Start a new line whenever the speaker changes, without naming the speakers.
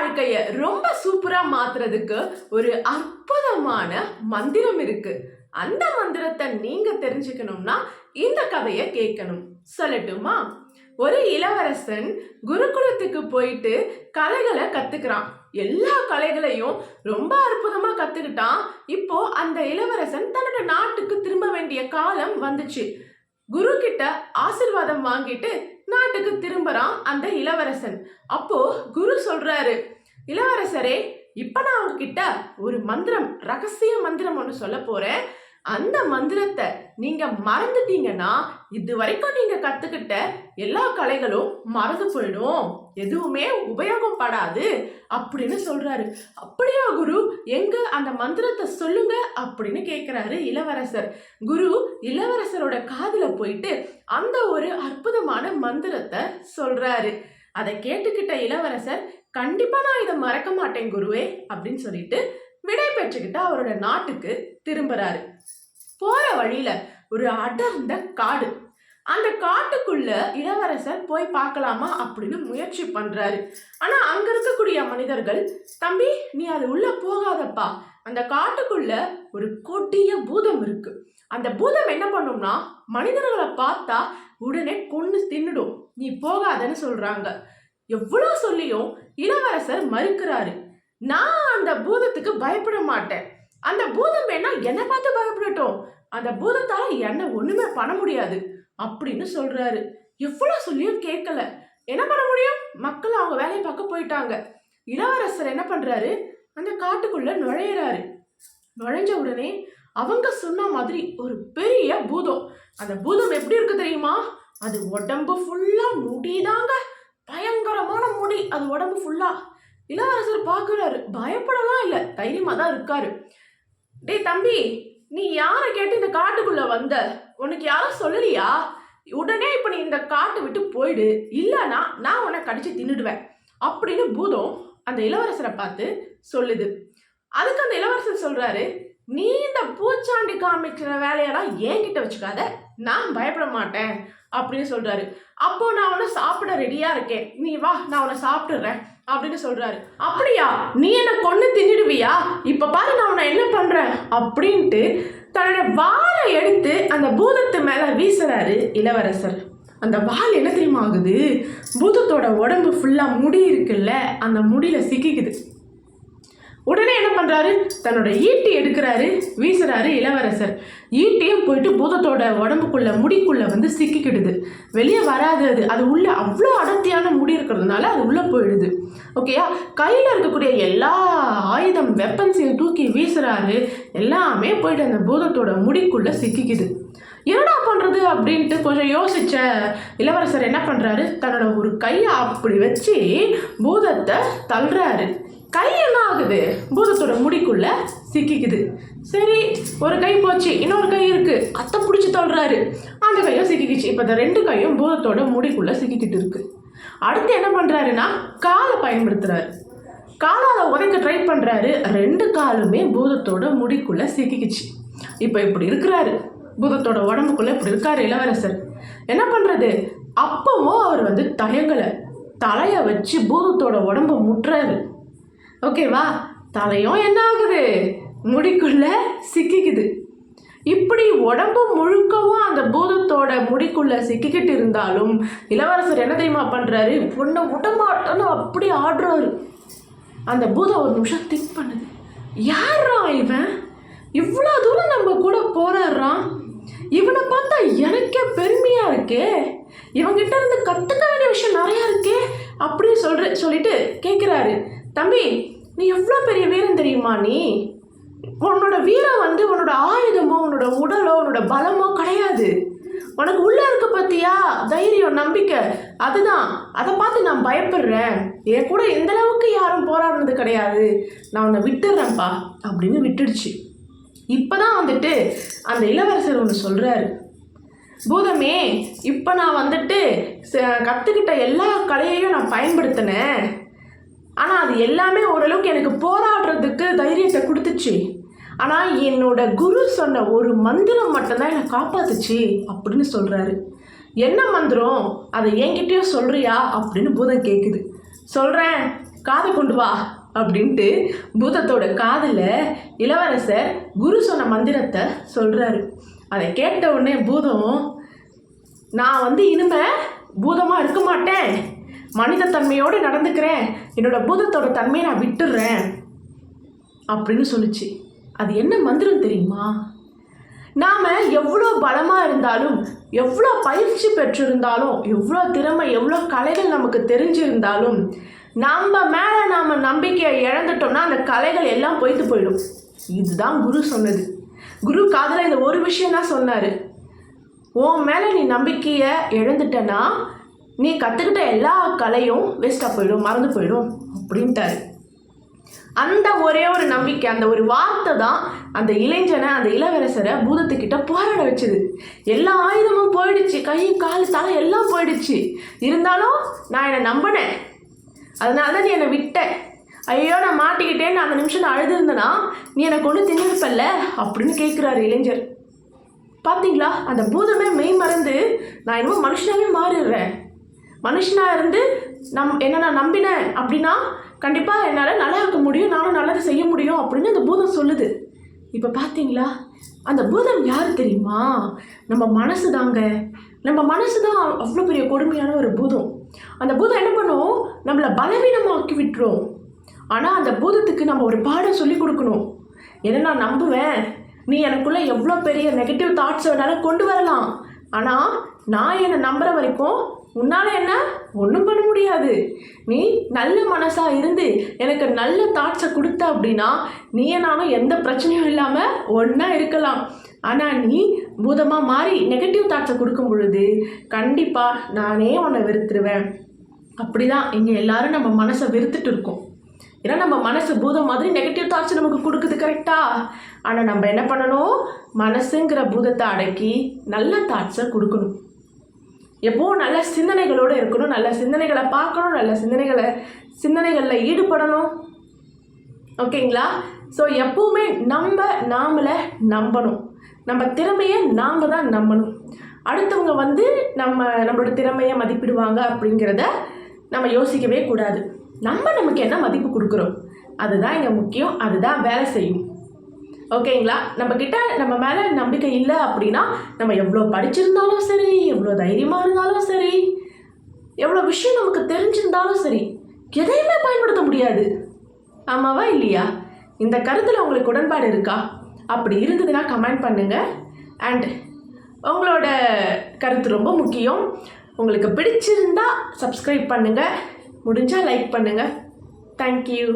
வாழ்க்கைய ரொம்ப சூப்பரா மாத்துறதுக்கு ஒரு அற்புதமான மந்திரம் இருக்கு. அந்த மந்திரத்தை நீங்க தெரிஞ்சுக்கணும்னா இந்த கதையை கேட்கணும். சொல்லட்டுமா? ஒரு இளவரசன் குருகுலத்துக்கு போயிட்டு கலைகளை கத்துக்கிறான். எல்லா கலைகளையும் ரொம்ப அற்புதமா கத்துக்கிட்டான். இப்போ அந்த இளவரசன் தன்னோட நாட்டுக்கு திரும்ப வேண்டிய காலம் வந்துச்சு. குரு கிட்ட ஆசிர்வாதம் வாங்கிட்டு நாட்டுக்கு திரும்புறான் அந்த இளவரசன். அப்போ குரு சொல்றாரு, இளவரசரே, இப்ப நான் உங்ககிட்ட ஒரு மந்திரம், ரகசிய மந்திரம் ஒன்று சொல்ல போறேன். அந்த மந்திரத்தை நீங்க மறந்துட்டீங்கன்னா இது வரைக்கும் நீங்க கத்துக்கிட்ட எல்லா கலைகளும் மறந்து போயிடும், எதுவுமே உபயோகப்படாது அப்படின்னு சொல்றாரு. அப்படியா குரு, எங்க அந்த மந்திரத்தை சொல்லுங்க அப்படின்னு கேட்கிறாரு இளவரசர். குரு இளவரசரோட காதுல போயிட்டு அந்த ஒரு அற்புதமான மந்திரத்தை சொல்றாரு. அதை கேட்டுக்கிட்ட இளவரசர், கண்டிப்பா நான் இதை மறக்க மாட்டேன் குருவே அப்படின்னு சொல்லிட்டு விடை பெற்றுக்கிட்டு அவரோட நாட்டுக்கு திரும்புறாரு. போற வழியில ஒரு அடர்ந்த காடு. அந்த காட்டுக்குள்ள இளவரசர் போய் பார்க்கலாமா அப்படின்னு முயற்சி பண்றாரு. ஆனா அங்க இருக்கக்கூடிய மனிதர்கள், தம்பி நீ அது உள்ள போகாதப்பா, அந்த காட்டுக்குள்ள ஒரு கொடிய பூதம் இருக்கு. அந்த பூதம் என்ன பண்ணும்னா மனிதர்களை பார்த்தா உடனே கொன்னு தின்னுடும், நீ போகாதன்னு சொல்றாங்க. எவ்வளவு சொல்லியும் இளவரசர் மறுக்கிறாரு. நான் அந்த பூதத்துக்கு பயப்பட மாட்டேன், அந்த பூதம் வேணா என்னை பார்த்து பயப்படட்டும், அந்த பூதத்தால என்ன ஒண்ணுமே பண்ண முடியாது அப்படின்னு சொல்றாரு. எவ்வளவு சொல்லியும் கேட்கல. என்ன பண்ண முடியும்? மக்கள் அவங்க வேலையை பார்க்க போயிட்டாங்க. இளவரசர் என்ன பண்றாரு, அந்த காட்டுக்குள்ள நுழையிறாரு. நுழைஞ்ச உடனே அவங்க சொன்ன மாதிரி ஒரு பெரிய பூதம். அந்த பூதம் எப்படி இருக்கு தெரியுமா? அது உடம்பு ஃபுல்லா முடிதாங்க, பயங்கரமான முடி, அது உடம்பு ஃபுல்லா. இளவரசர் பாக்குறாரு, பயப்படலாம் இல்ல, தைரியமா தான் இருக்காரு. டேய் தம்பி, நீ யாரை கேட்டு இந்த காட்டுக்குள்ள வந்த? உனக்கு யாரும் சொல்லலையா? உடனே இப்ப நீ இந்த காட்டை விட்டு போயிடு, இல்லைன்னா நான் உன்னை கடிச்சு தின்னுடுவேன் அப்படின்னு பூதம் அந்த இளவரசரை பார்த்து சொல்லுது. அதுக்கு அந்த இளவரசர் சொல்றாரு, நீ இந்த பூச்சாண்டி காமிக்கிற வேலையெல்லாம் என்கிட்ட வச்சுக்காத, நான் பயப்பட மாட்டேன் அப்படின்னு சொல்றாரு. அப்போ நான் உன்னை சாப்பிட ரெடியா இருக்கேன், நீ வா, நான் உன்னை சாப்பிட்டுறேன் அப்படின்னு சொல்றாரு. அப்படியா, நீ என்ன கொன்னு தின்னுடுவியா? இப்ப பாரு நான் உன்னை என்ன பண்றேன் அப்படின்ட்டு தன்னோட வாளை எடுத்து அந்த பூதத்து மேல வீசுறாரு இளவரசர். அந்த வாள் என்ன தெரியுமா ஆகுது? பூதத்தோட உடம்பு ஃபுல்லா முடி இருக்குல்ல, அந்த முடியில சிக்கிக்குது. உடனே என்ன பண்றாரு, தன்னோட ஈட்டி எடுக்கிறாரு, வீசுறாரு இளவரசர். ஈட்டியும் போயிட்டு பூதத்தோட உடம்புக்குள்ள முடிக்குள்ள வந்து சிக்கிக்கிடுது, வெளியே வராது. அது உள்ள அவ்வளோ அடர்த்தியான முடி இருக்கிறதுனால அது உள்ள போயிடுது. ஓகேயா? கையில இருக்கக்கூடிய எல்லா ஆயுதம், வெப்பன்ஸையும் தூக்கி வீசுறாரு, எல்லாமே போயிட்டு அந்த பூதத்தோட முடிக்குள்ள சிக்கிக்குது. என்னடா பண்றது அப்படின்ட்டு கொஞ்சம் யோசிச்ச இளவரசர் என்ன பண்றாரு, தன்னோட ஒரு கையை அப்படி வச்சு பூதத்தை தள்ளுறாரு. கை என்ன ஆகுது, பூதத்தோட முடிக்குள்ள சிக்கிக்குது. சரி, ஒரு கை போச்சு, இன்னொரு கை இருக்கு, அத்தை பிடிச்சி தள்ளுறாரு, அந்த கையும் சிக்கிக்குச்சு. இப்போ இந்த ரெண்டு கையும் பூதத்தோட முடிக்குள்ள சிக்கிக்கிட்டு இருக்கு. அடுத்து என்ன பண்றாருன்னா காலை பயன்படுத்துறாரு. காலால உதைக்க ட்ரை பண்றாரு, ரெண்டு காலுமே பூதத்தோட முடிக்குள்ள சிக்கிக்குச்சு. இப்போ இப்படி இருக்கிறாரு, பூதத்தோட உடம்புக்குள்ள இப்படி இருக்காரு இளவரசர். என்ன பண்றது? அப்பவும் அவர் வந்து தயங்கலை, தலைய வச்சு பூதத்தோட உடம்ப முட்டுறாரு. ஓகேவா? தலையும் என்ன ஆகுது, முடிக்குள்ள சிக்கிக்குது. இப்படி உடம்பு முழுக்கவும் அந்த பூதத்தோட முடிக்குள்ள சிக்கிக்கிட்டு இருந்தாலும் இளவரசர் என்ன தெரியுமா பண்றாரு, பொண்ணை விடமாட்டோன்னு அப்படி ஆடுறாரு. அந்த பூதம் ஒரு நிமிஷம் திங்க் பண்ணுது, யாரா இவன், இவ்வளோ தூரம் நம்ம கூட போறாரான், இவனை பார்த்தா எனக்கே பெருமையா இருக்கே, இவங்கிட்ட இருந்து கத்துக்க வேண்டிய விஷயம் நிறைய இருக்கே அப்படின்னு சொல்லிட்டு கேட்கிறாரு. தம்பி, நீ எவ்வளோ பெரிய வீரன் தெரியுமா? நீ உன்னோட வீரம் வந்து உன்னோட ஆயுதமோ உன்னோட உடலோ உன்னோட பலமோ கிடையாது, உனக்கு உள்ள இருக்க பத்தியா தைரியம், நம்பிக்கை, அதுதான். அதை பார்த்து நான் பயப்படுறேன், என் கூட இந்த அளவுக்கு யாரும் போராடுறது கிடையாது, நான் உன்னை விட்டுடுறேன்ப்பா அப்படின்னு விட்டுடுச்சு. இப்போதான் வந்துட்டு அந்த இளவரசர் ஒன்று சொல்றாரு, பூதமே, இப்போ நான் வந்துட்டு கற்றுக்கிட்ட எல்லா கலையையும் நான் பயன்படுத்தினேன், ஆனால் அது எல்லாமே ஓரளவுக்கு எனக்கு போராடுறதுக்கு தைரியத்தை கொடுத்துச்சு, ஆனால் என்னோட குரு சொன்ன ஒரு மந்திரம் மட்டும்தான் என்னை காப்பாத்துச்சு அப்படின்னு சொல்கிறாரு. என்ன மந்திரம், அதை என்கிட்டயும் சொல்கிறியா அப்படின்னு பூதம் கேட்குது. சொல்கிறேன், காதை கொண்டு வா அப்படின்ட்டு பூதத்தோட காதில் இளவரசர் குரு சொன்ன மந்திரத்தை சொல்கிறாரு. அதை கேட்ட உடனே பூதம், நான் இனிமே பூதமாக இருக்க மாட்டேன், மனித தன்மையோடு நடந்துக்கிறேன், என்னோட பூதத்தோட தன்மையை நான் விட்டுடுறேன் அப்படின்னு சொல்லிச்சு. அது என்ன மந்திரம் தெரியுமா? நாம் எவ்வளோ பலமாக இருந்தாலும், எவ்வளோ பயிற்சி பெற்றிருந்தாலும், எவ்வளோ திறமை, எவ்வளோ கலைகள் நமக்கு தெரிஞ்சிருந்தாலும், நம்ம மேலே நாம் நம்பிக்கையை இழந்துட்டோம்னா அந்த கலைகள் எல்லாம் போயிட்டு போயிடும். இதுதான் குரு சொன்னது. குரு காதில் இந்த ஒரு விஷயம் தான் சொன்னார். உன் மேலே நீ நம்பிக்கையை இழந்துட்டனா நீ கற்றுக்கிட்ட எல்லா கலையும் வேஸ்ட்டாக போயிடும், மறந்து போயிடும் அப்படின்ட்டாரு. அந்த ஒரே ஒரு நம்பிக்கை, அந்த ஒரு வார்த்தை தான் அந்த இளைஞனை, அந்த இளவரசரை பூதத்துக்கிட்ட போராட வச்சுது. எல்லா ஆயுதமும் போயிடுச்சு, கை கால் தலை எல்லாம் போயிடுச்சு. இருந்தாலும் நான் என்னை நம்பினேன், அதனால தான் நீ என்னை விட்ட. ஐயோ நான் மாட்டிக்கிட்டேன்னு அந்த நிமிஷம் நான் அழுதுருந்தேன்னா நீ என்னை கொண்டு தின்னிருப்பல்ல அப்படின்னு கேட்குறாரு இளைஞர். பார்த்தீங்களா, அந்த பூதமே மெய் மறந்து நான் என்னமோ மனுஷனாகவே மாறிடுறேன், மனுஷனாக இருந்து என்ன நான் நம்பினேன் அப்படின்னா கண்டிப்பாக என்னால் நல்லா இருக்க முடியும், நானும் நல்லது செய்ய முடியும் அப்படின்னு அந்த பூதம் சொல்லுது. இப்போ பார்த்தீங்களா, அந்த பூதம் யார் தெரியுமா? நம்ம மனசு தாங்க. நம்ம மனசு தான் அவ்வளோ பெரிய கொடுமையான ஒரு பூதம். அந்த பூதம் என்ன பண்ணும், நம்மளை பலவீனமாக்கி விட்டுரும். ஆனால் அந்த பூதத்துக்கு நம்ம ஒரு பாடம் சொல்லி கொடுக்கணும். ஏன்னா நான் நம்புவேன், நீ எனக்குள்ளே எவ்வளோ பெரிய நெகட்டிவ் தாட்ஸ் வேணாலும் கொண்டு வரலாம், ஆனால் நான் என்னை நம்புகிற வரைக்கும் உன்னால் என்ன ஒன்றும் பண்ண முடியாது. நீ நல்ல மனசாக இருந்து எனக்கு நல்ல தாட்ஸை கொடுத்த அப்படின்னா நீ நானும் எந்த பிரச்சனையும் இல்லாமல் ஒன்றா இருக்கலாம். ஆனால் நீ பூதமாக மாறி நெகட்டிவ் தாட்ஸை கொடுக்கும் பொழுது கண்டிப்பாக நானே உன்னை வெறுத்துருவேன். அப்படி தான் இங்கே எல்லாரும் நம்ம மனசை வெறுத்துட்டு இருக்கோம். ஏன்னா நம்ம மனசு பூதம் மாதிரி நெகட்டிவ் தாட்ஸ் நமக்கு கொடுக்குது, கரெக்டாக? ஆனால் நம்ம என்ன பண்ணணும், மனசுங்கிற பூதத்தை அடக்கி நல்ல தாட்ஸை கொடுக்கணும். எப்போவும் நல்ல சிந்தனைகளோடு இருக்கணும், நல்ல சிந்தனைகளை பார்க்கணும், நல்ல சிந்தனைகளில் ஈடுபடணும். ஓகேங்களா? ஸோ எப்போவுமே நாமளை நம்பணும், நம்ம திறமையை நாம் தான் நம்பணும். அடுத்தவங்க நம்மளோட திறமையை மதிப்பிடுவாங்க அப்படிங்கிறத நம்ம யோசிக்கவே கூடாது. நமக்கு என்ன மதிப்பு கொடுக்குறோம் அதுதான் இங்கே முக்கியம், அதுதான் வேலை செய்யும். ஓகேங்களா? நம்ம மேலே நம்பிக்கை இல்லை அப்படின்னா நம்ம எவ்வளோ படிச்சிருந்தாலும் சரி, எவ்வளோ தைரியமாக இருந்தாலும் சரி, எவ்வளோ விஷயம் நமக்கு தெரிஞ்சிருந்தாலும் சரி, எதையுமே பயன்படுத்த முடியாது. ஆமாவா இல்லையா? இந்த கருத்தில் உங்களுக்கு உடன்பாடு இருக்கா? அப்படி இருந்ததுன்னா கமெண்ட் பண்ணுங்கள். அண்ட் உங்களோட கருத்து ரொம்ப முக்கியம். உங்களுக்கு பிடிச்சிருந்தா சப்ஸ்கிரைப் பண்ணுங்கள், முடிஞ்சால் லைக் பண்ணுங்கள். தேங்க்யூ.